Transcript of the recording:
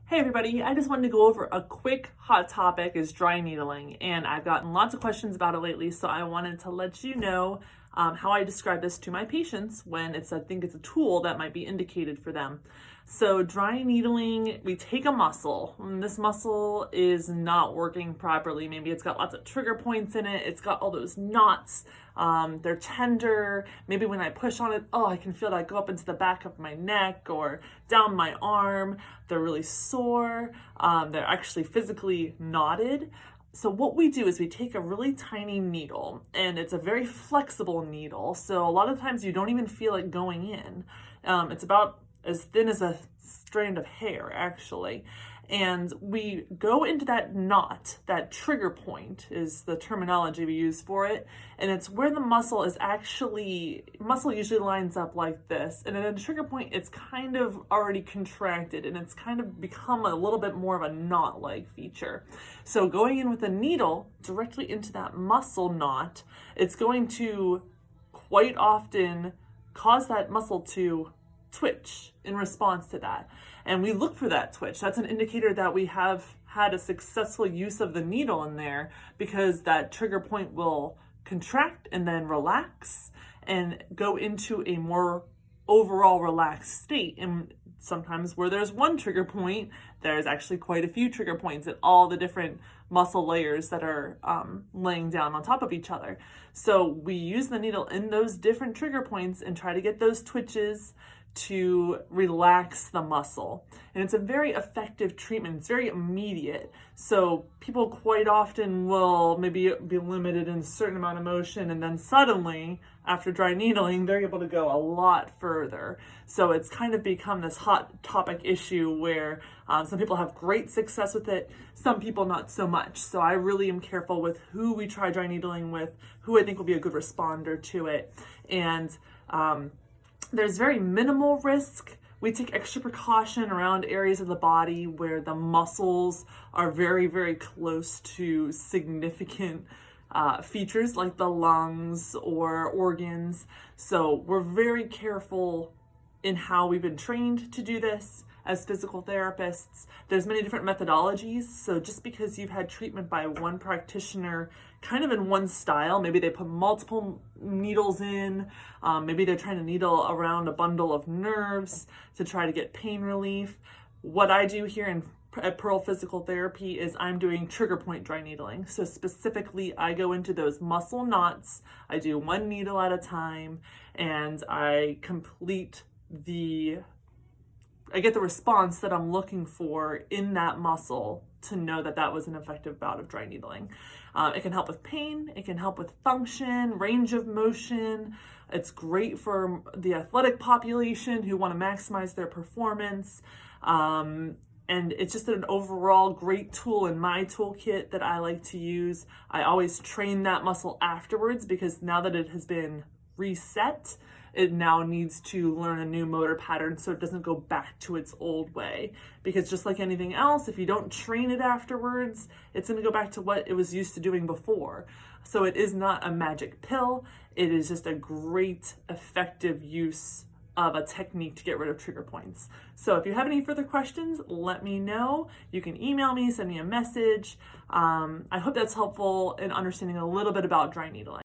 Hey everybody, I just wanted to go over a quick hot topic is dry needling, and I've gotten lots of questions about it lately, so I wanted to let you know how I describe this to my patients when I think it's a tool that might be indicated for them. So dry needling, we take a muscle, and this muscle is not working properly. Maybe it's got lots of trigger points in it, it's got all those knots, they're tender. Maybe when I push on it, I can feel that go up into the back of my neck or down my arm. They're really sore. They're actually physically knotted. So what we do is we take a really tiny needle, and it's a very flexible needle. So a lot of times you don't even feel it going in. It's about as thin as a strand of hair, actually. And we go into that knot, that trigger point is the terminology we use for it. And it's where the muscle usually lines up like this. And at a trigger point, it's kind of already contracted and it's kind of become a little bit more of a knot-like feature. So going in with a needle directly into that muscle knot, it's going to quite often cause that muscle to twitch in response to that. And we look for that twitch. That's an indicator that we have had a successful use of the needle in there, because that trigger point will contract and then relax and go into a more overall relaxed state. And sometimes where there's one trigger point, there's actually quite a few trigger points at all the different muscle layers that are laying down on top of each other. So we use the needle in those different trigger points and try to get those twitches to relax the muscle. And it's a very effective treatment. It's very immediate. So people quite often will maybe be limited in a certain amount of motion, and then suddenly, after dry needling, they're able to go a lot further. So it's kind of become this hot topic issue where some people have great success with it, some people not so much. So I really am careful with who we try dry needling with, who I think will be a good responder to it. And there's very minimal risk. We take extra precaution around areas of the body where the muscles are very, very close to significant features like the lungs or organs. So we're very careful in how we've been trained to do this as physical therapists. There's many different methodologies. So just because you've had treatment by one practitioner kind of in one style, maybe they put multiple needles in, maybe they're trying to needle around a bundle of nerves to try to get pain relief. What I do here at Pearl Physical Therapy is I'm doing trigger point dry needling. So specifically, I go into those muscle knots, I do one needle at a time, and I get the response that I'm looking for in that muscle to know that that was an effective bout of dry needling. It can help with pain, it can help with function, range of motion. It's great for the athletic population who want to maximize their performance. And it's just an overall great tool in my toolkit that I like to use. I always train that muscle afterwards, because now that it has been reset, it now needs to learn a new motor pattern so it doesn't go back to its old way. Because just like anything else, if you don't train it afterwards, it's going to go back to what it was used to doing before. So it is not a magic pill. It is just a great, effective use of a technique to get rid of trigger points. So if you have any further questions, let me know. You can email me, send me a message. I hope that's helpful in understanding a little bit about dry needling.